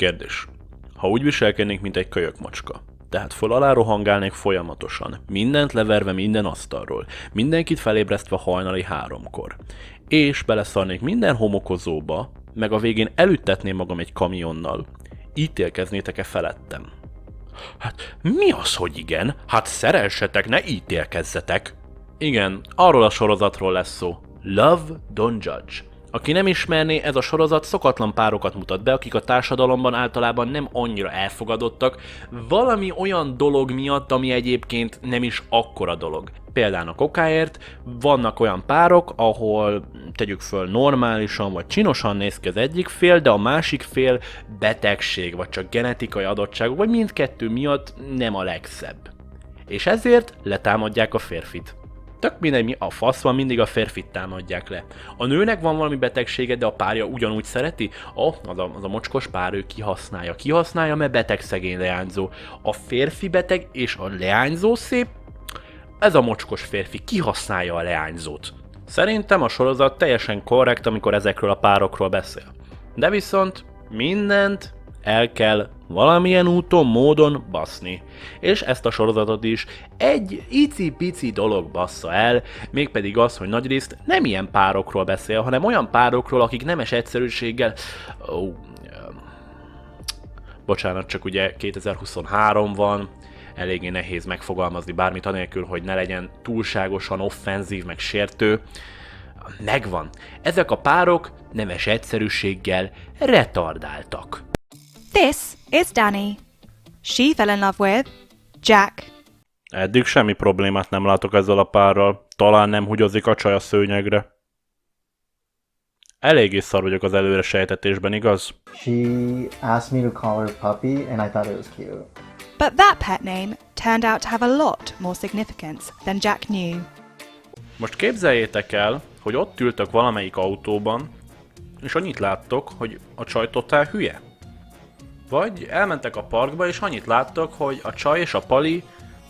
Kérdés. Ha úgy viselkednék, mint egy kölyök macska, tehát föl alá rohangálnék folyamatosan, mindent leverve minden asztalról, mindenkit felébresztve hajnali 3-kor, és beleszarnék minden homokozóba, meg a végén elüttetném magam egy kamionnal, ítélkeznétek-e felettem? Hát mi az, hogy igen? Hát szerelsetek, ne ítélkezzetek! Igen, arról a sorozatról lesz szó. Love, Don't Judge. Aki nem ismerné, ez a sorozat szokatlan párokat mutat be, akik a társadalomban általában nem annyira elfogadottak, valami olyan dolog miatt, ami egyébként nem is akkora dolog. Például a kokáért vannak olyan párok, ahol tegyük föl normálisan vagy csinosan néz ki az egyik fél, de a másik fél betegség, vagy csak genetikai adottságok, vagy mindkettő miatt nem a legszebb. És ezért letámadják a férfit. Tök mindegy, mi a fasz van, mindig a férfit támadják le. A nőnek van valami betegsége, de a párja ugyanúgy szereti? Az a mocskos pár, ő kihasználja. Kihasználja, mert beteg szegény leányzó. A férfi beteg és a leányzó szép? Ez a mocskos férfi kihasználja a leányzót. Szerintem a sorozat teljesen korrekt, amikor ezekről a párokról beszél. De viszont mindent el kell valamilyen úton, módon baszni. És ezt a sorozatot is egy icipici dolog bassza el, mégpedig az, hogy nagyrészt nem ilyen párokról beszél, hanem olyan párokról, akik nemes egyszerűséggel... Bocsánat, csak ugye 2023 van, eléggé nehéz megfogalmazni bármit anélkül, hogy ne legyen túlságosan offenzív, meg sértő. Megvan. Ezek a párok nemes egyszerűséggel retardáltak. This is Danny. She fell in love with Jack. Eddig semmi problémát nem látok ezzel a párral. Talán nem hugyozik a csaj a szőnyegre. Eléggé szar vagyok az előre sejtetésben, igaz? She asked me to call her puppy, and I thought it was cute. But that pet name turned out to have a lot more significance than Jack knew. Most képzeljétek el, hogy ott ültök valamelyik autóban, és annyit láttok, hogy a csaj totál hülye. Vagy elmentek a parkba, és annyit láttok, hogy a csaj és a pali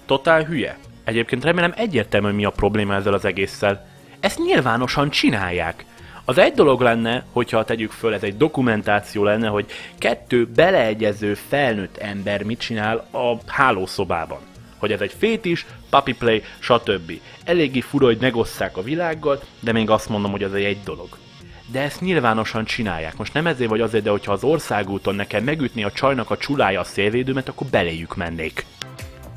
totál hülye. Egyébként remélem egyértelmű, mi a probléma ezzel az egésszel. Ezt nyilvánosan csinálják. Az egy dolog lenne, hogyha tegyük föl, ez egy dokumentáció lenne, hogy 2 beleegyező felnőtt ember mit csinál a hálószobában. Hogy ez egy fétis, puppy play, stb. Eléggé fura, hogy megosszák a világgal, de még azt mondom, hogy ez egy dolog. De ezt nyilvánosan csinálják. Most nem ezért vagy azért, de hogyha az országúton nekem megütni a csajnak a csulája a szélvédőmet, akkor beléjük mennék.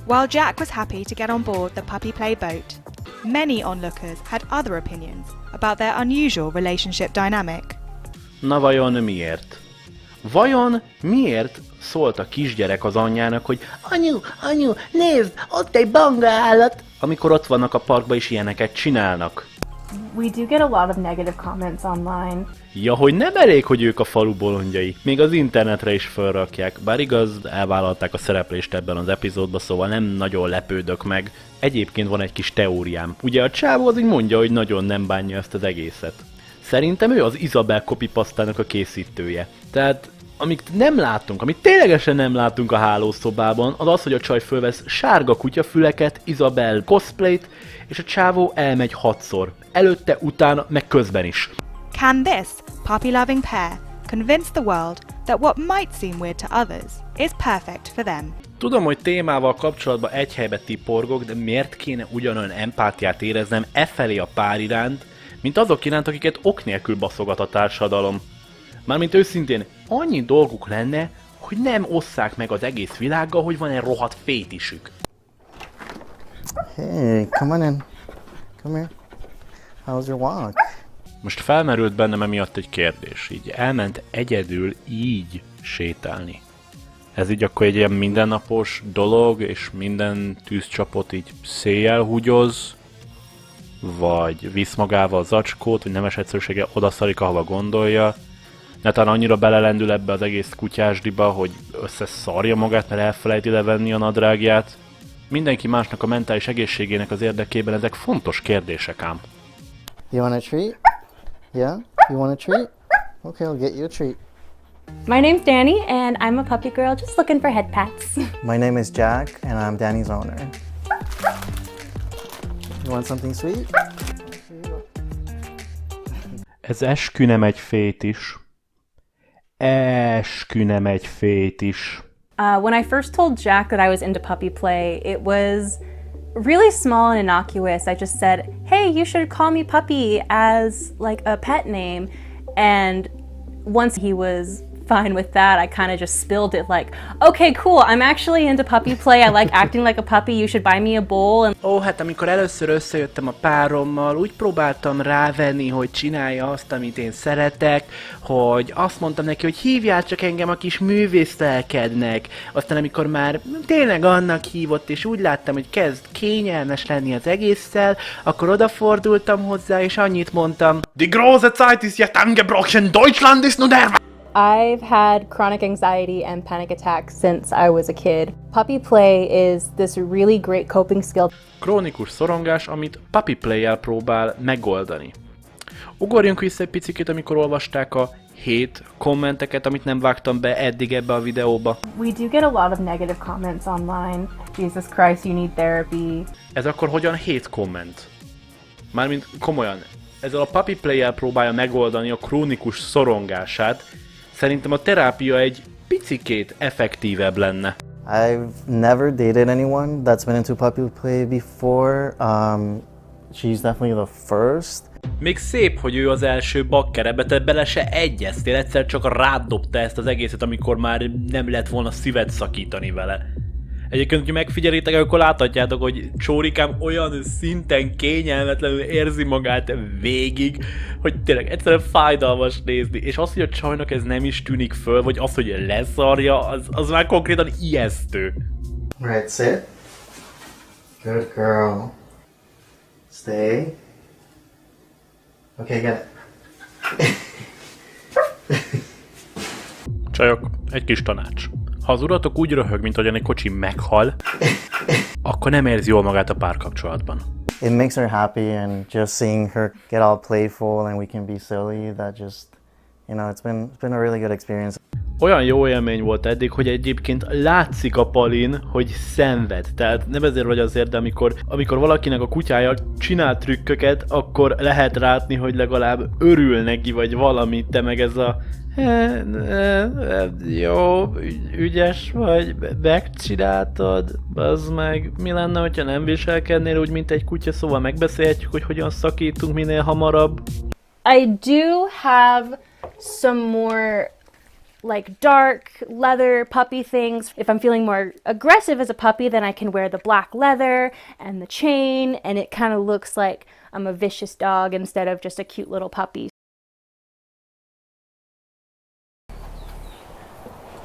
While Jack was happy to get on board the puppy play boat, many onlookers had other opinions about their unusual relationship dynamic. Na vajon miért? Vajon miért szólt a kisgyerek az anyjának, hogy anyu, nézd, ott egy banga állat, amikor ott vannak a parkban és ilyeneket csinálnak? We do get a lot of negative comments online. Ja, hogy nem elég, hogy ők a falu bolondjai, még az internetre is felrakják, bár igaz, elvállalták a szereplést ebben az epizódban, szóval nem nagyon lepődök meg. Egyébként van egy kis teóriám. Ugye a csávó az így mondja, hogy nagyon nem bánja ezt az egészet. Szerintem ő az Isabel copypastának a készítője. Tehát amit nem látunk, amit ténylegesen nem látunk a hálószobában, az az, hogy a csaj fölvesz sárga kutyafüleket, Isabel cosplayt, és a csávó elmegy 6-szor. Előtte, utána, meg közben is. Can this puppy-loving pair convince the world that what might seem weird to others is perfect for them? Tudom, hogy témával kapcsolatban egy helybe tiporgok, de miért kéne ugyanolyan empátiát éreznem felé a pár iránt, mint azok iránt, akiket ok nélkül baszogat a társadalom? Mármint őszintén, annyi dolguk lenne, hogy nem osszák meg az egész világgal, hogy van egy rohadt fétisük. Hey, come on in. Come here. How's your walk? Most felmerült bennem emiatt egy kérdés, így elment egyedül így sétálni. Ez így akkor egy ilyen mindennapos dolog, és minden tűzcsapot így széjjel húgyoz, vagy visz magával a zacskót, vagy nemes egyszerűséggel odaszarik, ahova gondolja. Netán annyira belelendül ebbe az egész kutyásdiba, hogy összeszarja magát, mert elfelejti levenni a nadrágját. Mindenki másnak a mentális egészségének az érdekében ezek fontos kérdések ám. You want a treat? Yeah? You want a treat? Okay, I'll get you a treat. My name's Danny, and I'm a puppy girl just looking for head pats. My name is Jack, and I'm Danny's owner. You want something sweet? Ez eskü nem egy fétis. eskü nem egy fétis. When I first told Jack that I was into puppy play, it was really small and innocuous. I just said, hey, you should call me Puppy as like a pet name. And once he was fine with that, I kind of just spilled it like, okay, cool, I'm actually into puppy play. I like acting like a puppy. You should buy me a bowl. And Hát amikor először összejöttem a párommal, úgy próbáltam rávenni, hogy csinálja azt, amit én szeretek, hogy azt mondtam neki, hogy hívjál csak engem a kis művészlelkednek. Aztán amikor már tényleg annak hívott, és úgy láttam, hogy kezd kényelmes lenni az egésszel, akkor odafordultam hozzá, és annyit mondtam: Die große Zeit ist jetzt angebrochen, Deutschland ist nun der... I've had chronic anxiety and panic attacks since I was a kid. Puppy play is this really great coping skill. Krónikus szorongás, amit Puppy Play-jel próbál megoldani. Ugorjunk vissza egy picit, amikor olvasták a 7 kommenteket, amit nem vágtam be eddig ebbe a videóba. We do get a lot of negative comments online. Jesus Christ, you need therapy. Ez akkor hogyan 7 komment? Mármint komolyan, ezzel a Puppy Play-jel próbálja megoldani a krónikus szorongását. Szerintem a terápia egy picikét effektívebb lenne. I've never dated anyone that's been into puppy play before. She's definitely the first. Még szép, hogy ő az első bakkerebbe, te bele se egyeztél, egyszer csak rád dobta ezt az egészet, amikor már nem lett volna szívet szakítani vele. Egyébként, hogyha megfigyelitek, akkor láthatjátok, hogy Csórikám olyan szinten kényelmetlenül érzi magát végig, hogy tényleg egyszerűen fájdalmas nézni. És az, hogy a csajnak ez nem is tűnik föl, vagy az, hogy leszarja, az már konkrétan ijesztő. Right, sit. Good girl. Stay. Okay, get it. Csajok, egy kis tanács. Ha az uratok úgy röhög, mint ahogyan egy kocsi meghal, akkor nem érzi jól magát a párkapcsolatban. It makes her happy, and just seeing her get all playful and we can be silly, that just, you know, it's been a really good experience. Olyan jó élmény volt eddig, hogy egyébként látszik a Palin, hogy szenved. Tehát nem ezért vagy azért, de amikor valakinek a kutyája csinál trükköket, akkor lehet látni, hogy legalább örül neki, vagy valami, te meg ez a jó, ügyes vagy, megcsináltad, az meg mi lenne, hogyha nem viselkednél úgy, mint egy kutya, szóval megbeszélhetjük, hogy hogyan szakítunk minél hamarabb. I do have some more like dark leather puppy things. If I'm feeling more aggressive as a puppy, then I can wear the black leather and the chain, and it kind of looks like I'm a vicious dog instead of just a cute little puppy.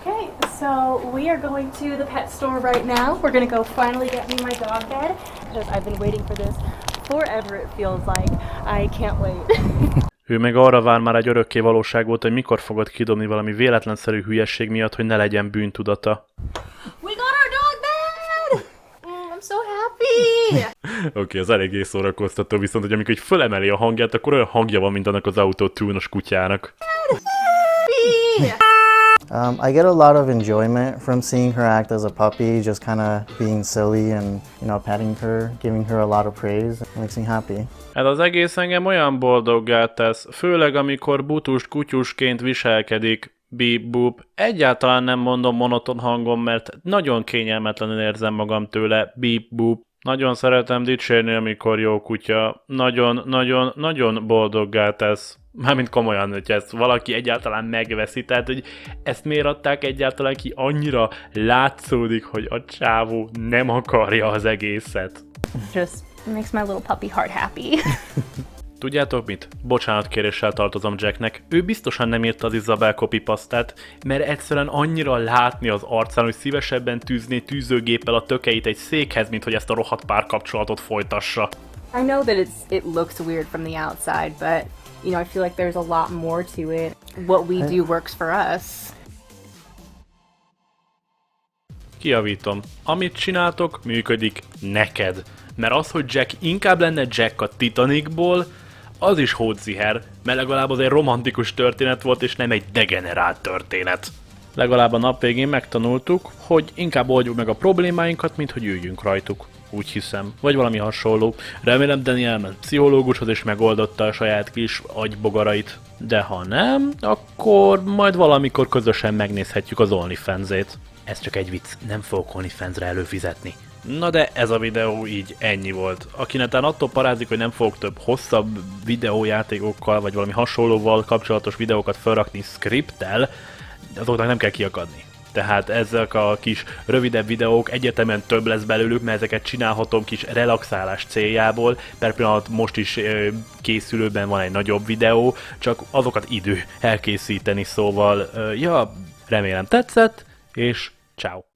Okay, so we are going to the pet store right now. We're gonna go finally get me my dog bed because I've been waiting for this forever, it feels like. I can't wait. Ő meg arra vár már egy örökké valóság volt, hogy mikor fogod kidobni valami véletlenszerű hülyesség miatt, hogy ne legyen bűntudata. We got our dog bed! I'm so happy! Oké, ez eléggé szórakoztató, viszont hogy amikor fölemeli a hangját, akkor olyan hangja van, mint annak az autó-tune-os kutyának. I get a lot of enjoyment from seeing her act as a puppy, just kind of being silly and, you know, petting her, giving her a lot of praise. It makes me happy. Ez az egész engem olyan boldoggá tesz, főleg amikor butus kutyusként viselkedik, bip-bup. Egyáltalán nem mondom monoton hangon, mert nagyon kényelmetlenül érzem magam tőle, bip-bup. Nagyon szeretem dicsérni, amikor jó kutya. Nagyon boldoggá tesz. Mármint komolyan, hogy ezt valaki egyáltalán megveszi, tehát hogy ezt miért adták egyáltalán ki, annyira látszódik, hogy a csávó nem akarja az egészet. Just makes my little puppy heart happy. Tudjátok mit? Bocsánatkéréssel tartozom Jacknek. Ő biztosan nem írta az Isabel copypastát, mert egyszerűen annyira látni az arcán, hogy szívesebben tűzné tűzőgéppel a tökeit egy székhez, mint hogy ezt a rohadt párkapcsolatot folytassa. I know that it looks weird from the outside, but you know, I feel like there's a lot more to it. What we do works for us. Kijavítom. Amit csináltok, működik neked. Mert az, hogy Jack inkább lenne Jack a Titanicból, az is hódziher, mert legalább az egy romantikus történet volt, és nem egy degenerált történet. Legalább a nap végén megtanultuk, hogy inkább oldjuk meg a problémáinkat, mint hogy üljünk rajtuk. úgy hiszem, vagy valami hasonló. Remélem Dani elment pszichológushoz és megoldotta a saját kis agybogarait. De ha nem, akkor majd valamikor közösen megnézhetjük az OnlyFans-ét. Ez csak egy vicc, nem fogok OnlyFans-re előfizetni. Na de ez a videó így ennyi volt. Aki netán attól parázik, hogy nem fogok több hosszabb videójátékokkal, vagy valami hasonlóval kapcsolatos videókat felrakni scripttel, azoknak nem kell kiakadni. Tehát ezek a kis rövidebb videók, egyértelműen több lesz belőlük, mert ezeket csinálhatom kis relaxálás céljából. Per pillanat most is készülőben van egy nagyobb videó, csak azokat idő elkészíteni, szóval ja, remélem tetszett, és ciao.